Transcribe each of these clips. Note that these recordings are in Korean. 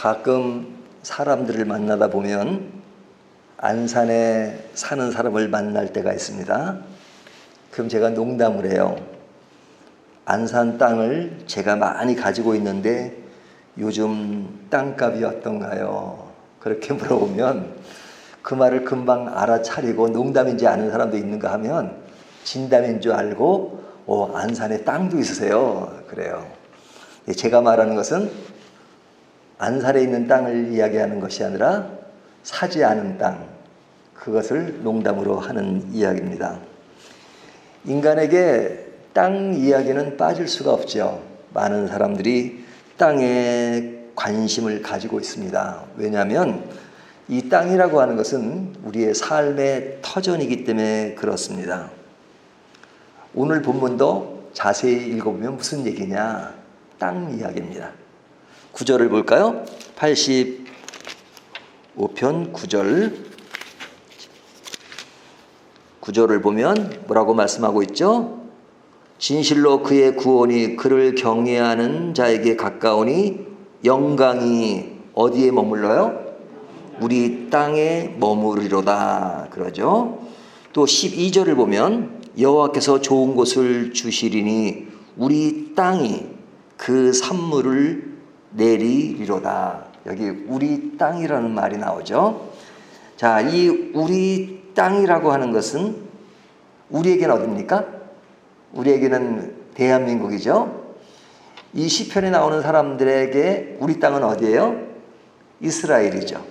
가끔 사람들을 만나다 보면 안산에 사는 사람을 만날 때가 있습니다. 그럼 제가 농담을 해요. 안산 땅을 제가 많이 가지고 있는데 요즘 땅값이 어떤가요? 그렇게 물어보면 그 말을 금방 알아차리고 농담인지 아는 사람도 있는가 하면 진담인 줄 알고 안산에 땅도 있으세요. 그래요. 제가 말하는 것은 안산에 있는 땅을 이야기하는 것이 아니라 사지 않은 땅, 그것을 농담으로 하는 이야기입니다. 인간에게 땅 이야기는 빠질 수가 없죠. 많은 사람들이 땅에 관심을 가지고 있습니다. 왜냐하면 이 땅이라고 하는 것은 우리의 삶의 터전이기 때문에 그렇습니다. 오늘 본문도 자세히 읽어보면 무슨 얘기냐? 땅 이야기입니다. 9절을 볼까요? 85편 9절을 보면 뭐라고 말씀하고 있죠? 진실로 그의 구원이 그를 경외하는 자에게 가까우니 영광이 어디에 머물러요? 우리 땅에 머무르리로다. 그러죠. 또 12절을 보면 여호와께서 좋은 곳을 주시리니 우리 땅이 그 산물을 내리리로다. 여기 우리 땅이라는 말이 나오죠. 자, 이 우리 땅이라고 하는 것은 우리에게는 어디입니까? 우리에게는 대한민국이죠. 이 시편에 나오는 사람들에게 우리 땅은 어디예요? 이스라엘이죠.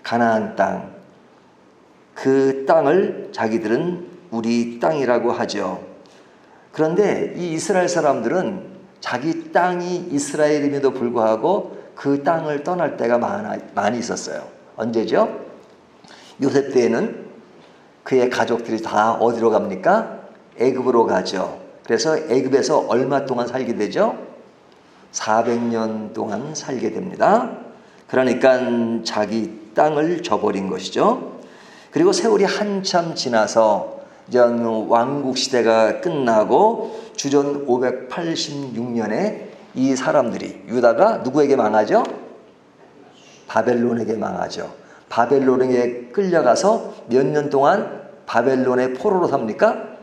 가나안 땅. 그 땅을 자기들은 우리 땅이라고 하죠. 그런데 이 이스라엘 사람들은 자기 땅이 이스라엘임에도 불구하고 그 땅을 떠날 때가 많이 있었어요. 언제죠? 요셉 때에는 그의 가족들이 다 어디로 갑니까? 애굽으로 가죠. 그래서 애굽에서 얼마 동안 살게 되죠? 400년 동안 살게 됩니다. 그러니까 자기 땅을 저버린 것이죠. 그리고 세월이 한참 지나서 이제 왕국 시대가 끝나고 주전 586년에 이 사람들이 유다가 누구에게 망하죠? 바벨론에게 망하죠. 바벨론에게 끌려가서 몇 년 동안 바벨론의 포로로 삽니까?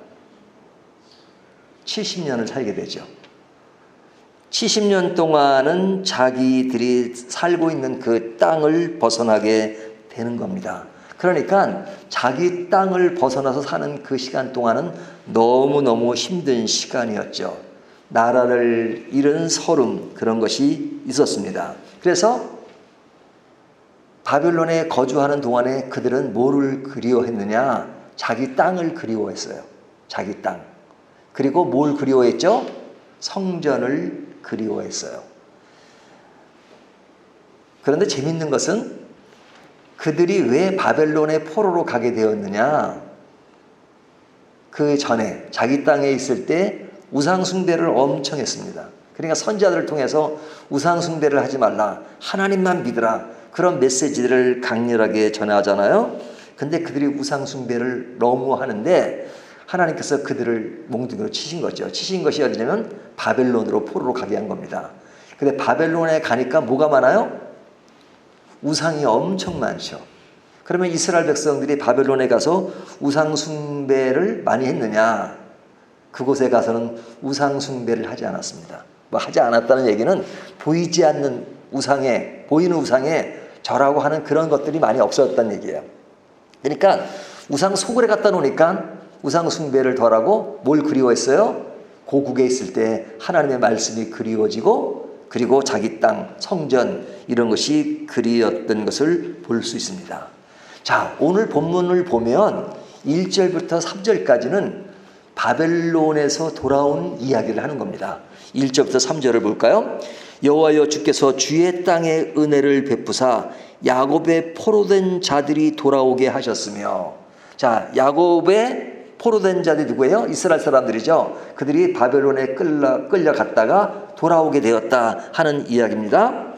70년을 살게 되죠. 70년 동안은 자기들이 살고 있는 그 땅을 벗어나게 되는 겁니다. 그러니까 자기 땅을 벗어나서 사는 그 시간 동안은 너무너무 힘든 시간이었죠. 나라를 잃은 서름, 그런 것이 있었습니다. 그래서 바벨론에 거주하는 동안에 그들은 뭐를 그리워했느냐? 자기 땅을 그리워했어요. 자기 땅. 그리고 뭘 그리워했죠? 성전을 그리워했어요. 그런데 재밌는 것은 그들이 왜 바벨론의 포로로 가게 되었느냐? 그 전에 자기 땅에 있을 때 우상숭배를 엄청 했습니다. 그러니까 선지자들을 통해서 우상숭배를 하지 말라, 하나님만 믿으라, 그런 메시지들을 강렬하게 전하잖아요. 근데 그들이 우상숭배를 너무 하는데 하나님께서 그들을 몽둥이로 치신 거죠. 치신 것이 어디냐면 바벨론으로 포로로 가게 한 겁니다. 근데 바벨론에 가니까 뭐가 많아요? 우상이 엄청 많죠. 그러면 이스라엘 백성들이 바벨론에 가서 우상숭배를 많이 했느냐? 그곳에 가서는 우상숭배를 하지 않았습니다. 뭐 하지 않았다는 얘기는 보이지 않는 우상에, 보이는 우상에 절하고 하는 그런 것들이 많이 없었다는 얘기예요. 그러니까 우상 소굴에 갖다 놓으니까 우상숭배를 덜하고 뭘 그리워했어요? 고국에 있을 때 하나님의 말씀이 그리워지고 그리고 자기 땅, 성전 이런 것이 그리웠던 것을 볼 수 있습니다. 자, 오늘 본문을 보면 1절부터 3절까지는 바벨론에서 돌아온 이야기를 하는 겁니다. 1절부터 3절을 볼까요? 여호와여 주께서 주의 땅에 은혜를 베푸사 야곱의 포로된 자들이 돌아오게 하셨으며, 자, 야곱의 포로된 자들이 누구예요? 이스라엘 사람들이죠. 그들이 바벨론에 끌려갔다가 돌아오게 되었다 하는 이야기입니다.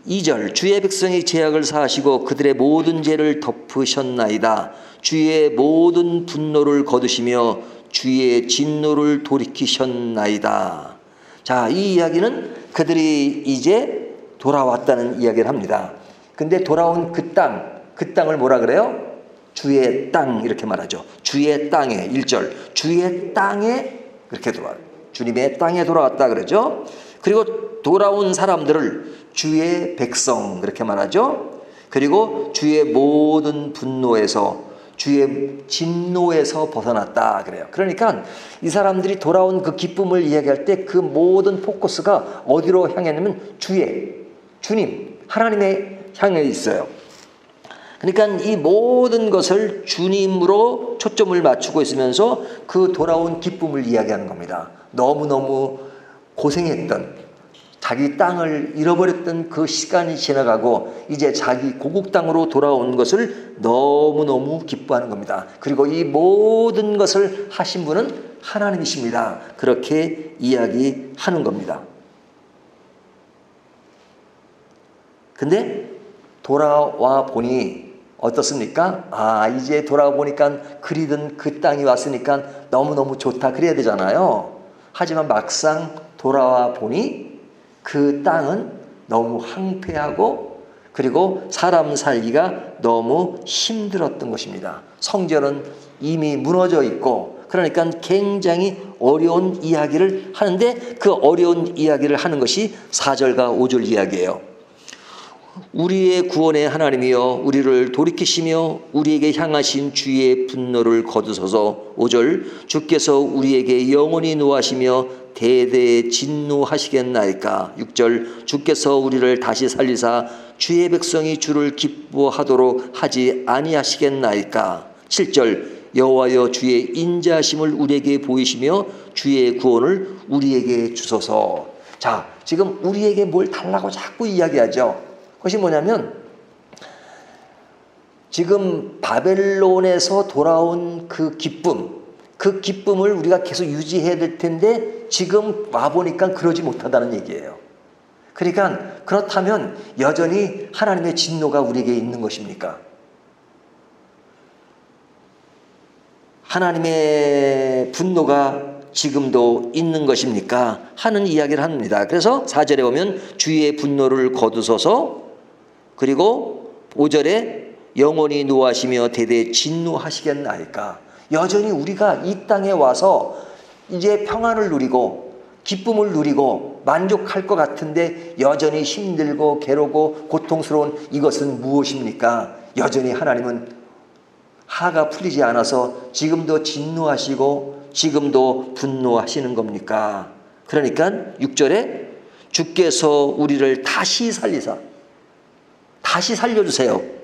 2절 주의 백성이 죄악을 사하시고 그들의 모든 죄를 덮으셨나이다. 주의 모든 분노를 거두시며 주의 진노를 돌이키셨나이다. 자, 이 이야기는 그들이 이제 돌아왔다는 이야기를 합니다. 근데 돌아온 그 땅을 뭐라 그래요? 주의 땅 이렇게 말하죠. 주의 땅에 1절 주의 땅에 그렇게 돌아와요. 주님의 땅에 돌아왔다 그러죠. 그리고 돌아온 사람들을 주의 백성 그렇게 말하죠. 그리고 주의 모든 분노에서 주의 진노에서 벗어났다 그래요. 그러니까 이 사람들이 돌아온 그 기쁨을 이야기할 때 그 모든 포커스가 어디로 향했냐면 주님, 하나님의 향해 있어요. 그러니까 이 모든 것을 주님으로 초점을 맞추고 있으면서 그 돌아온 기쁨을 이야기하는 겁니다. 너무너무 고생했던 자기 땅을 잃어버렸던 그 시간이 지나가고 이제 자기 고국 땅으로 돌아온 것을 너무너무 기뻐하는 겁니다. 그리고 이 모든 것을 하신 분은 하나님이십니다. 그렇게 이야기하는 겁니다. 근데 돌아와 보니 어떻습니까? 이제 돌아와 보니까 그리던 그 땅이 왔으니까 너무너무 좋다 그래야 되잖아요. 하지만 막상 돌아와 보니 그 땅은 너무 황폐하고 그리고 사람 살기가 너무 힘들었던 것입니다. 성전은 이미 무너져 있고 그러니까 굉장히 어려운 이야기를 하는데 그 어려운 이야기를 하는 것이 4절과 5절 이야기예요. 우리의 구원의 하나님이여 우리를 돌이키시며 우리에게 향하신 주의 분노를 거두소서. 5절 주께서 우리에게 영원히 노하시며 대대에 진노하시겠나이까. 6절 주께서 우리를 다시 살리사 주의 백성이 주를 기뻐하도록 하지 아니하시겠나이까. 7절 여호와여 주의 인자하심을 우리에게 보이시며 주의 구원을 우리에게 주소서. 자, 지금 우리에게 뭘 달라고 자꾸 이야기하죠. 그것이 뭐냐면 지금 바벨론에서 돌아온 그 기쁨을 우리가 계속 유지해야 될 텐데 지금 와보니까 그러지 못하다는 얘기예요. 그러니까 그렇다면 여전히 하나님의 진노가 우리에게 있는 것입니까? 하나님의 분노가 지금도 있는 것입니까? 하는 이야기를 합니다. 그래서 4절에 보면 주의 분노를 거두소서. 그리고 5절에 영원히 노하시며 대대 진노하시겠나이까. 여전히 우리가 이 땅에 와서 이제 평안을 누리고 기쁨을 누리고 만족할 것 같은데 여전히 힘들고 괴로고 고통스러운 이것은 무엇입니까? 여전히 하나님은 하가 풀리지 않아서 지금도 진노하시고 지금도 분노하시는 겁니까? 그러니까 6절에 주께서 우리를 다시 살려주세요.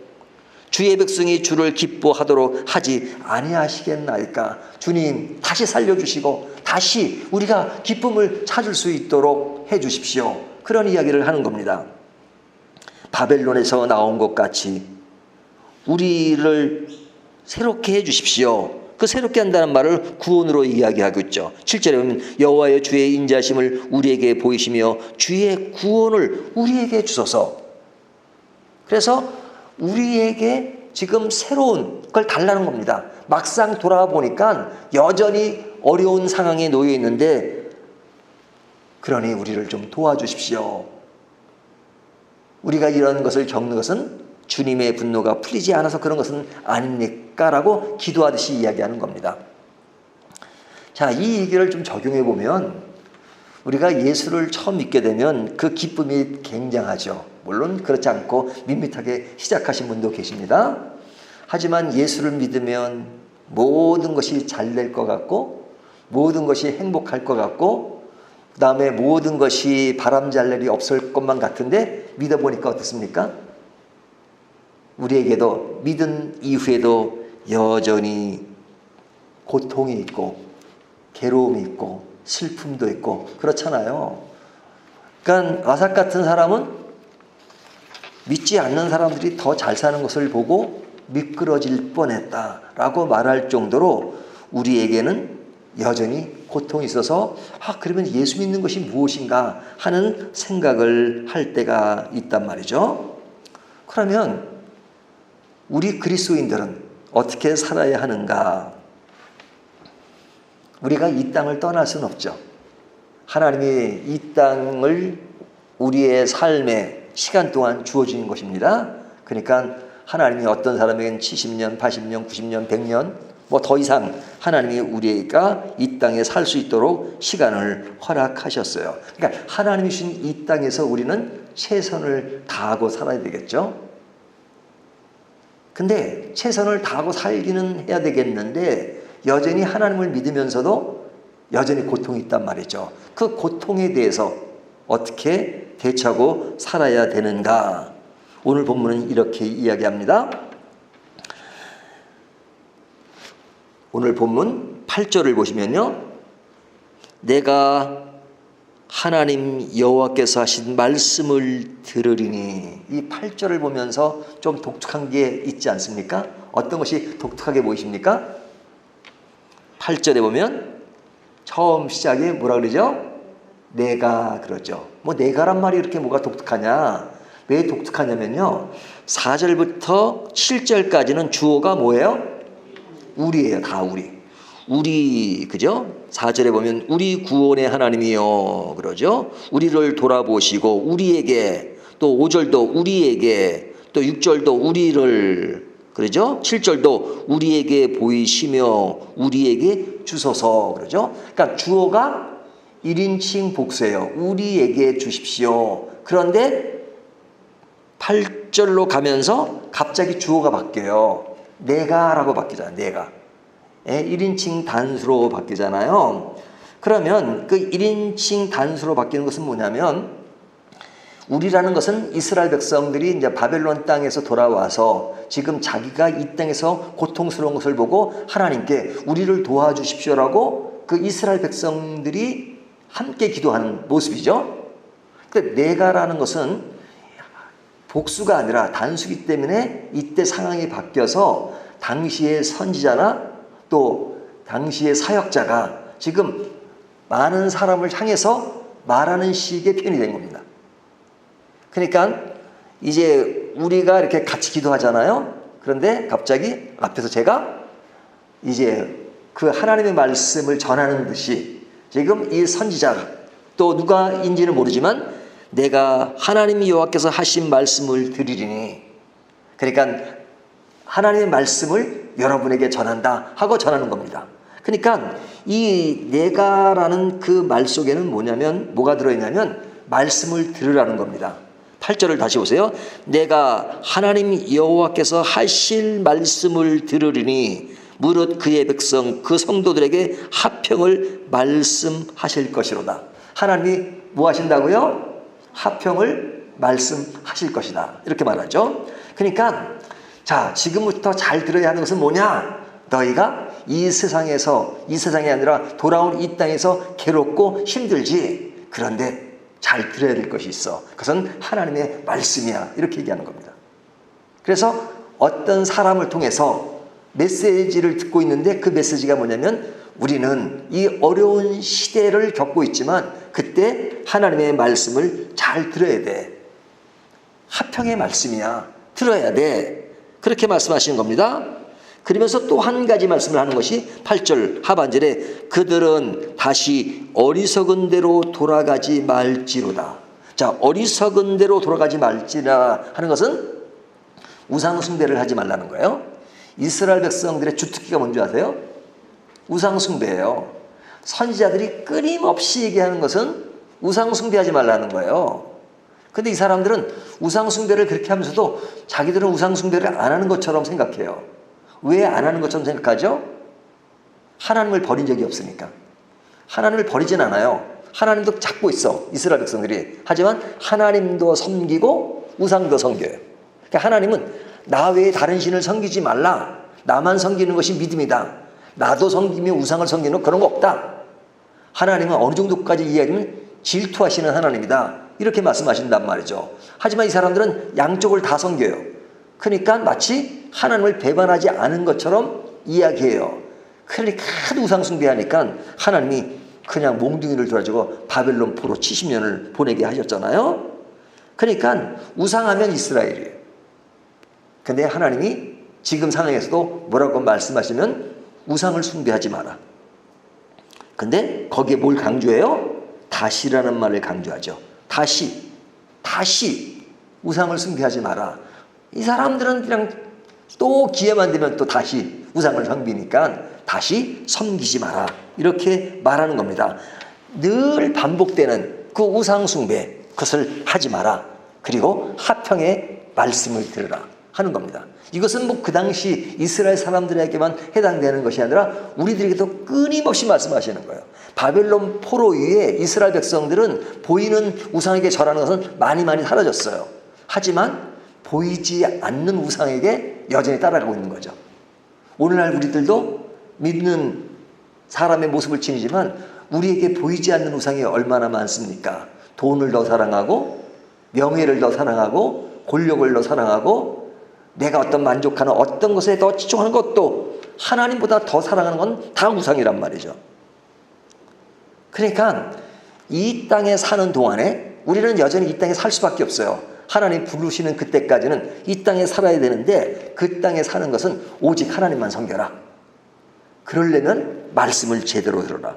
주의 백성이 주를 기뻐하도록 하지 아니하시겠나이까. 주님 다시 살려주시고 다시 우리가 기쁨을 찾을 수 있도록 해주십시오. 그런 이야기를 하는 겁니다. 바벨론에서 나온 것 같이 우리를 새롭게 해주십시오. 그 새롭게 한다는 말을 구원으로 이야기하고 있죠. 7절에 보면 여호와여 주의 인자심을 우리에게 보이시며 주의 구원을 우리에게 주소서. 그래서 우리에게 지금 새로운 걸 달라는 겁니다. 막상 돌아와 보니까 여전히 어려운 상황에 놓여 있는데 그러니 우리를 좀 도와주십시오. 우리가 이런 것을 겪는 것은 주님의 분노가 풀리지 않아서 그런 것은 아닙니까? 라고 기도하듯이 이야기하는 겁니다. 자, 이 얘기를 좀 적용해 보면 우리가 예수를 처음 믿게 되면 그 기쁨이 굉장하죠. 물론 그렇지 않고 밋밋하게 시작하신 분도 계십니다. 하지만 예수를 믿으면 모든 것이 잘 될 것 같고 모든 것이 행복할 것 같고 그 다음에 모든 것이 바람잘 일이 없을 것만 같은데 믿어보니까 어떻습니까? 우리에게도 믿은 이후에도 여전히 고통이 있고 괴로움이 있고 슬픔도 있고 그렇잖아요. 그러니까 아삭 같은 사람은 믿지 않는 사람들이 더 잘 사는 것을 보고 미끄러질 뻔했다라고 말할 정도로 우리에게는 여전히 고통이 있어서 그러면 예수 믿는 것이 무엇인가 하는 생각을 할 때가 있단 말이죠. 그러면 우리 그리스도인들은 어떻게 살아야 하는가? 우리가 이 땅을 떠날 수는 없죠. 하나님이 이 땅을 우리의 삶의 시간 동안 주어진 것입니다. 그러니까 하나님이 어떤 사람에게는 70년, 80년, 90년, 100년 뭐 더 이상 하나님이 우리가 이 땅에 살 수 있도록 시간을 허락하셨어요. 그러니까 하나님이 주신 이 땅에서 우리는 최선을 다하고 살아야 되겠죠. 근데 최선을 다하고 살기는 해야 되겠는데 여전히 하나님을 믿으면서도 여전히 고통이 있단 말이죠. 그 고통에 대해서 어떻게 대처하고 살아야 되는가? 오늘 본문은 이렇게 이야기합니다. 오늘 본문 8절을 보시면요. 내가 하나님 여호와께서 하신 말씀을 들으리니, 이 8절을 보면서 좀 독특한 게 있지 않습니까? 어떤 것이 독특하게 보이십니까? 8절에 보면 처음 시작에 뭐라 그러죠? 내가 그러죠. 뭐 내가란 말이 이렇게 뭐가 독특하냐? 왜 독특하냐면요. 4절부터 7절까지는 주어가 뭐예요? 우리예요. 다 우리. 우리, 그죠? 4절에 보면 우리 구원의 하나님이요 그러죠. 우리를 돌아보시고 우리에게, 또 5절도 우리에게, 또 6절도 우리를, 그러죠. 7절도 우리에게 보이시며 우리에게 주소서, 그러죠. 그러니까 주어가 1인칭 복수예요. 우리에게 주십시오. 그런데 8절로 가면서 갑자기 주어가 바뀌어요. 내가라고 바뀌잖아요. 내가. 1인칭 단수로 바뀌잖아요. 그러면 그 1인칭 단수로 바뀌는 것은 뭐냐면, 우리라는 것은 이스라엘 백성들이 이제 바벨론 땅에서 돌아와서 지금 자기가 이 땅에서 고통스러운 것을 보고 하나님께 우리를 도와주십시오라고 그 이스라엘 백성들이 함께 기도하는 모습이죠. 근데 내가라는 것은 복수가 아니라 단수기 때문에 이때 상황이 바뀌어서 당시의 선지자나 또 당시의 사역자가 지금 많은 사람을 향해서 말하는 식의 표현이 된 겁니다. 그러니까 이제 우리가 이렇게 같이 기도하잖아요. 그런데 갑자기 앞에서 제가 이제 그 하나님의 말씀을 전하는 듯이 지금 이 선지자가, 또 누가인지는 모르지만 내가 하나님 여호와께서 하신 말씀을 드리리니, 그러니까 하나님의 말씀을 여러분에게 전한다 하고 전하는 겁니다. 그러니까 이 내가라는 그 말 속에는 뭐가 들어있냐면 말씀을 들으라는 겁니다. 8절을 다시 보세요. 내가 하나님 여호와께서 하실 말씀을 들으리니 무릇 그의 백성 그 성도들에게 화평을 말씀하실 것이로다. 하나님이 뭐 하신다고요? 화평을 말씀하실 것이다. 이렇게 말하죠. 그러니까 자, 지금부터 잘 들어야 하는 것은 뭐냐? 너희가 이 세상이 아니라 돌아온 이 땅에서 괴롭고 힘들지. 그런데 잘 들어야 될 것이 있어. 그것은 하나님의 말씀이야. 이렇게 얘기하는 겁니다. 그래서 어떤 사람을 통해서 메시지를 듣고 있는데 그 메시지가 뭐냐면, 우리는 이 어려운 시대를 겪고 있지만 그때 하나님의 말씀을 잘 들어야 돼. 화평의 말씀이야. 들어야 돼. 그렇게 말씀하시는 겁니다. 그러면서 또 한 가지 말씀을 하는 것이 8절 하반절에 그들은 다시 어리석은 대로 돌아가지 말지로다. 자, 어리석은 대로 돌아가지 말지라 하는 것은 우상 숭배를 하지 말라는 거예요. 이스라엘 백성들의 주특기가 뭔지 아세요? 우상 숭배예요. 선지자들이 끊임없이 얘기하는 것은 우상 숭배하지 말라는 거예요. 근데 이 사람들은 우상 숭배를 그렇게 하면서도 자기들은 우상 숭배를 안 하는 것처럼 생각해요. 왜 안 하는 것처럼 생각하죠? 하나님을 버린 적이 없으니까. 하나님을 버리진 않아요. 하나님도 찾고 있어, 이스라엘 백성들이. 하지만 하나님도 섬기고 우상도 섬겨요. 그러니까 하나님은 나 외에 다른 신을 섬기지 말라. 나만 섬기는 것이 믿음이다. 나도 섬기며 우상을 섬기는 그런 거 없다. 하나님은 어느 정도까지 이해하면 질투하시는 하나님이다. 이렇게 말씀하신단 말이죠. 하지만 이 사람들은 양쪽을 다 섬겨요. 그러니까 마치 하나님을 배반하지 않은 것처럼 이야기해요. 그러니까 하도 우상 숭배하니까 하나님이 그냥 몽둥이를 들어가지고 바벨론 포로 70년을 보내게 하셨잖아요. 그러니까 우상하면 이스라엘이에요. 근데 하나님이 지금 상황에서도 뭐라고 말씀하시면 우상을 숭배하지 마라. 근데 거기에 뭘 강조해요? 다시라는 말을 강조하죠. 다시. 우상을 숭배하지 마라. 이 사람들은 그냥 또 기회만 되면 또 다시 우상을 섬기니까 다시 섬기지 마라. 이렇게 말하는 겁니다. 늘 반복되는 그 우상 숭배, 그것을 하지 마라. 그리고 화평의 말씀을 들으라 하는 겁니다. 이것은 뭐 그 당시 이스라엘 사람들에게만 해당되는 것이 아니라 우리들에게도 끊임없이 말씀하시는 거예요. 바벨론 포로 이후에 이스라엘 백성들은 보이는 우상에게 절하는 것은 많이 사라졌어요. 하지만 보이지 않는 우상에게 여전히 따라가고 있는 거죠. 오늘날 우리들도 믿는 사람의 모습을 지니지만 우리에게 보이지 않는 우상이 얼마나 많습니까? 돈을 더 사랑하고 명예를 더 사랑하고 권력을 더 사랑하고 내가 어떤 만족하는 어떤 것에 더 치중하는 것도 하나님보다 더 사랑하는 건 다 우상이란 말이죠. 그러니까 이 땅에 사는 동안에 우리는 여전히 이 땅에 살 수밖에 없어요. 하나님 부르시는 그때까지는 이 땅에 살아야 되는데 그 땅에 사는 것은 오직 하나님만 섬겨라. 그러려면 말씀을 제대로 들어라.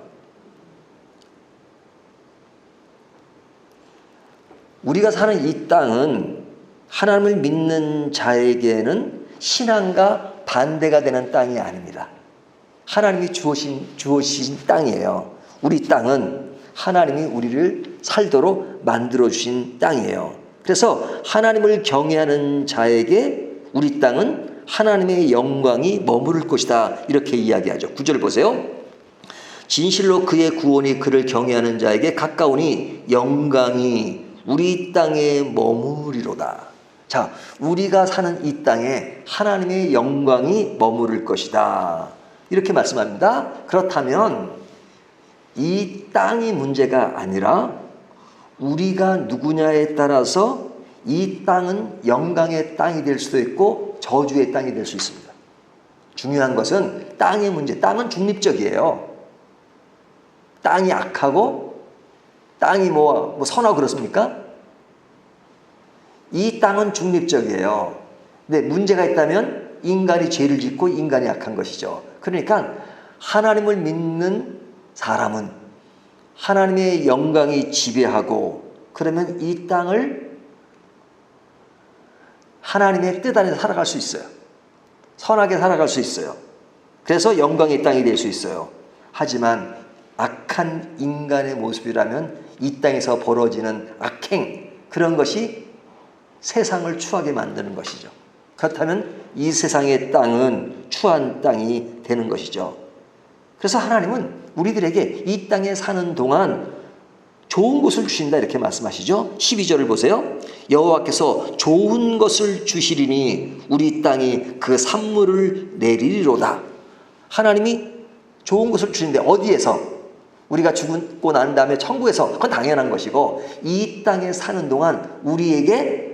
우리가 사는 이 땅은 하나님을 믿는 자에게는 신앙과 반대가 되는 땅이 아닙니다. 하나님이 주어진 땅이에요. 우리 땅은 하나님이 우리를 살도록 만들어주신 땅이에요. 그래서 하나님을 경외하는 자에게 우리 땅은 하나님의 영광이 머무를 것이다. 이렇게 이야기하죠. 9절 보세요. 진실로 그의 구원이 그를 경외하는 자에게 가까우니 영광이 우리 땅에 머무리로다. 자, 우리가 사는 이 땅에 하나님의 영광이 머무를 것이다. 이렇게 말씀합니다. 그렇다면 이 땅이 문제가 아니라 우리가 누구냐에 따라서 이 땅은 영광의 땅이 될 수도 있고 저주의 땅이 될 수 있습니다. 중요한 것은 땅의 문제. 땅은 중립적이에요. 땅이 악하고 땅이 뭐 선하고 그렇습니까? 이 땅은 중립적이에요. 근데 문제가 있다면 인간이 죄를 짓고 인간이 악한 것이죠. 그러니까 하나님을 믿는 사람은 하나님의 영광이 지배하고 그러면 이 땅을 하나님의 뜻 안에서 살아갈 수 있어요. 선하게 살아갈 수 있어요. 그래서 영광의 땅이 될 수 있어요. 하지만 악한 인간의 모습이라면 이 땅에서 벌어지는 악행, 그런 것이 세상을 추하게 만드는 것이죠. 그렇다면 이 세상의 땅은 추한 땅이 되는 것이죠. 그래서 하나님은 우리들에게 이 땅에 사는 동안 좋은 것을 주신다 이렇게 말씀하시죠. 12절을 보세요. 여호와께서 좋은 것을 주시리니 우리 땅이 그 산물을 내리리로다. 하나님이 좋은 것을 주시는데 어디에서? 우리가 죽고 난 다음에 천국에서. 그건 당연한 것이고 이 땅에 사는 동안 우리에게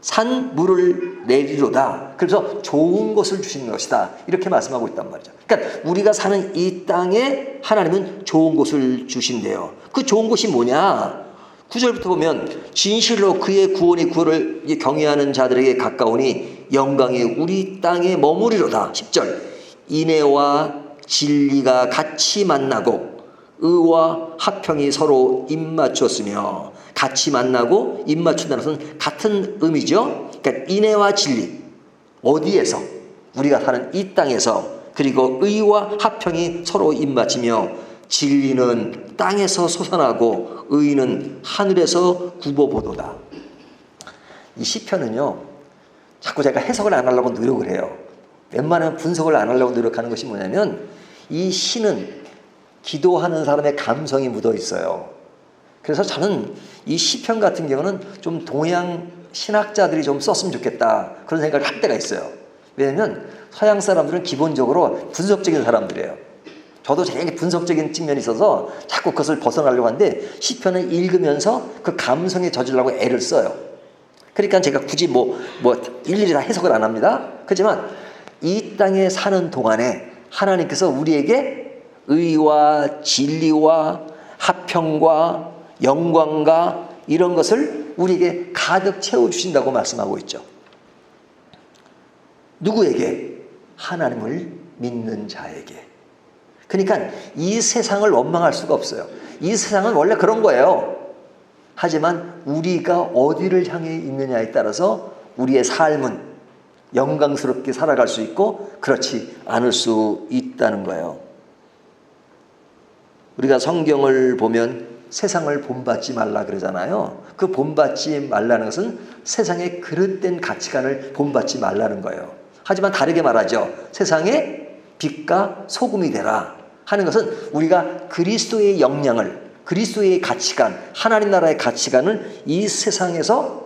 산물을 내리로다. 그래서 좋은 것을 주시는 것이다. 이렇게 말씀하고 있단 말이죠. 그러니까 우리가 사는 이 땅에 하나님은 좋은 것을 주신대요. 그 좋은 것이 뭐냐? 9절부터 보면 진실로 그의 구원이 그를 경외하는 자들에게 가까우니 영광이 우리 땅에 머무리로다. 10절 인애와 진리가 같이 만나고 의와 화평이 서로 입맞췄으며 같이 만나고 입맞춘다는 것은 같은 의미죠. 그러니까 인애와 진리 어디에서? 우리가 사는 이 땅에서. 그리고 의와 화평이 서로 입맞추며 진리는 땅에서 솟아나고 의는 하늘에서 굽어보도다. 이 시편은요 자꾸 제가 해석을 안 하려고 노력을 해요. 웬만하면 분석을 안 하려고 노력하는 것이 뭐냐면 이 시는 기도하는 사람의 감성이 묻어 있어요. 그래서 저는 이 시편 같은 경우는 좀 동양 신학자들이 좀 썼으면 좋겠다 그런 생각을 할 때가 있어요. 왜냐하면 서양 사람들은 기본적으로 분석적인 사람들이에요. 저도 되게 분석적인 측면이 있어서 자꾸 그것을 벗어나려고 하는데 시편을 읽으면서 그 감성에 젖으려고 애를 써요. 그러니까 제가 굳이 일일이 다 해석을 안 합니다. 그렇지만 이 땅에 사는 동안에 하나님께서 우리에게 의와 진리와 화평과 영광과 이런 것을 우리에게 가득 채워주신다고 말씀하고 있죠. 누구에게? 하나님을 믿는 자에게. 그러니까 이 세상을 원망할 수가 없어요. 이 세상은 원래 그런 거예요. 하지만 우리가 어디를 향해 있느냐에 따라서 우리의 삶은 영광스럽게 살아갈 수 있고 그렇지 않을 수 있다는 거예요. 우리가 성경을 보면 세상을 본받지 말라 그러잖아요. 그 본받지 말라는 것은 세상의 그릇된 가치관을 본받지 말라는 거예요. 하지만 다르게 말하죠. 세상의 빛과 소금이 되라 하는 것은 우리가 그리스도의 영향을, 그리스도의 가치관, 하나님 나라의 가치관을 이 세상에서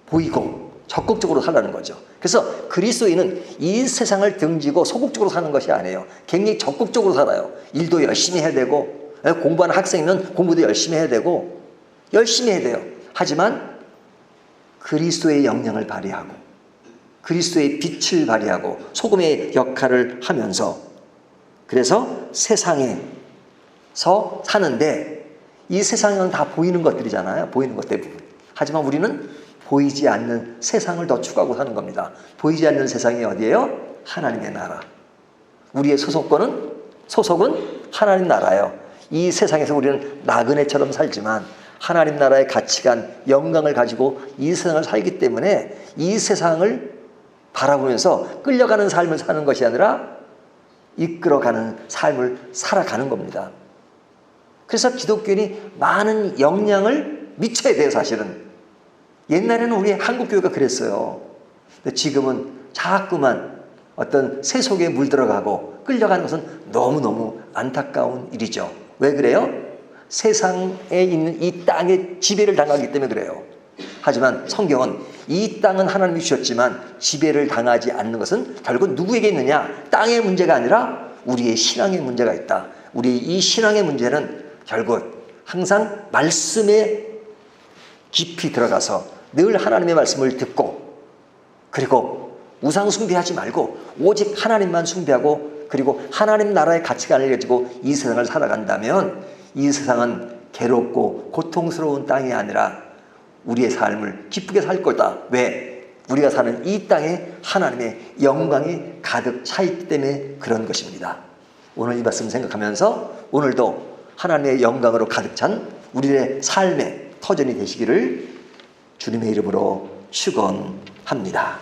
보이고 적극적으로 살라는 거죠. 그래서 그리스도인은 이 세상을 등지고 소극적으로 사는 것이 아니에요. 굉장히 적극적으로 살아요. 일도 열심히 해야 되고, 공부하는 학생이면 공부도 열심히 해야 되고, 열심히 해야 돼요. 하지만 그리스도의 영향을 발휘하고, 그리스도의 빛을 발휘하고, 소금의 역할을 하면서, 그래서 세상에서 사는데, 이 세상은 다 보이는 것들이잖아요. 보이는 것 대부분. 하지만 우리는 보이지 않는 세상을 더 추구하고 사는 겁니다. 보이지 않는 세상이 어디예요? 하나님의 나라. 우리의 소속은 하나님 나라예요. 이 세상에서 우리는 나그네처럼 살지만 하나님 나라의 가치관, 영광을 가지고 이 세상을 살기 때문에 이 세상을 바라보면서 끌려가는 삶을 사는 것이 아니라 이끌어가는 삶을 살아가는 겁니다. 그래서 기독교인이 많은 영향을 미쳐야 돼요, 사실은. 옛날에는 우리 한국교회가 그랬어요. 근데 지금은 자꾸만 어떤 세속에 물들어가고 끌려가는 것은 너무너무 안타까운 일이죠. 왜 그래요? 세상에 있는 이 땅에 지배를 당하기 때문에 그래요. 하지만 성경은 이 땅은 하나님이 주셨지만 지배를 당하지 않는 것은 결국 누구에게 있느냐? 땅의 문제가 아니라 우리의 신앙의 문제가 있다. 우리 이 신앙의 문제는 결국 항상 말씀에 깊이 들어가서 늘 하나님의 말씀을 듣고 그리고 우상 숭배하지 말고 오직 하나님만 숭배하고 그리고 하나님 나라의 가치관을 가지고 이 세상을 살아간다면 이 세상은 괴롭고 고통스러운 땅이 아니라 우리의 삶을 기쁘게 살 거다. 왜? 우리가 사는 이 땅에 하나님의 영광이 가득 차 있기 때문에 그런 것입니다. 오늘 이 말씀 생각하면서 오늘도 하나님의 영광으로 가득 찬 우리의 삶의 터전이 되시기를 주님의 이름으로 축원합니다.